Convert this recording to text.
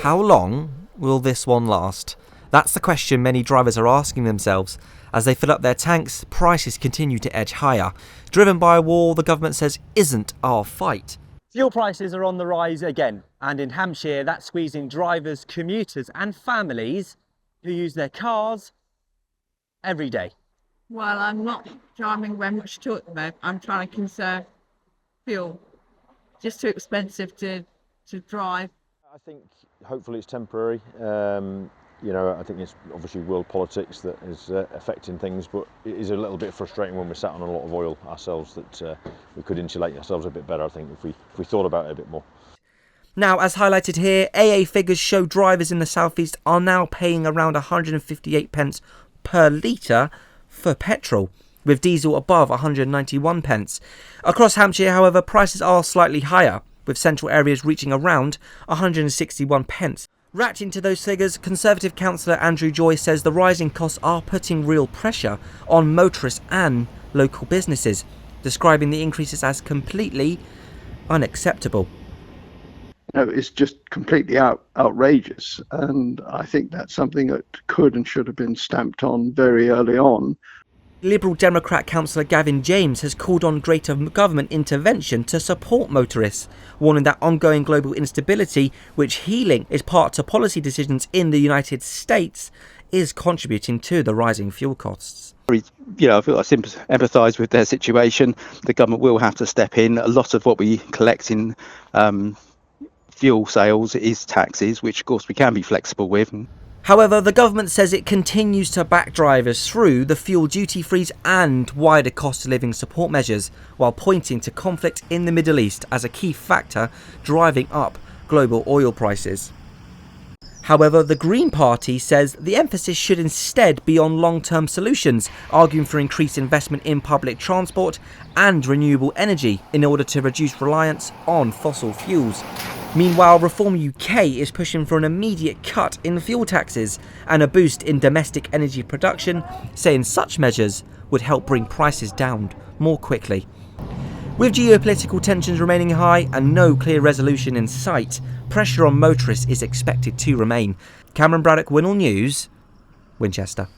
How long will this one last? That's the question many drivers are asking themselves. As they fill up their tanks, prices continue to edge higher, driven by a war the government says isn't our fight. Fuel prices are on the rise again, and in Hampshire that's squeezing drivers, commuters and families who use their cars every day. Well, I'm not driving very much at all at the moment. I'm trying to conserve fuel. Just too expensive to drive. I think hopefully it's temporary. I think it's obviously world politics that is affecting things, but it is a little bit frustrating when we're sat on a lot of oil ourselves that we could insulate ourselves a bit better, I think, if we thought about it a bit more. Now, as highlighted here, AA figures show drivers in the southeast are now paying around 158 pence per litre for petrol, with diesel above 191 pence. Across Hampshire, however, prices are slightly higher, with central areas reaching around 161 pence. Reacting to those figures, Conservative councillor Andrew Joy says the rising costs are putting real pressure on motorists and local businesses, describing the increases as completely unacceptable. It's just completely outrageous, and I think that's something that could and should have been stamped on very early on. Liberal Democrat councillor Gavin James has called on greater government intervention to support motorists, warning that ongoing global instability, which he linked is part to policy decisions in the United States, is contributing to the rising fuel costs. I feel I sympathise with their situation. The government will have to step in. A lot of what we collect in fuel sales is taxes, which of course we can be flexible with. However, the government says it continues to back drivers through the fuel duty freeze and wider cost of living support measures, while pointing to conflict in the Middle East as a key factor driving up global oil prices. However, the Green Party says the emphasis should instead be on long-term solutions, arguing for increased investment in public transport and renewable energy in order to reduce reliance on fossil fuels. Meanwhile, Reform UK is pushing for an immediate cut in fuel taxes and a boost in domestic energy production, saying such measures would help bring prices down more quickly. With geopolitical tensions remaining high and no clear resolution in sight, pressure on motorists is expected to remain. Cameron Braddock, WINOL News, Winchester.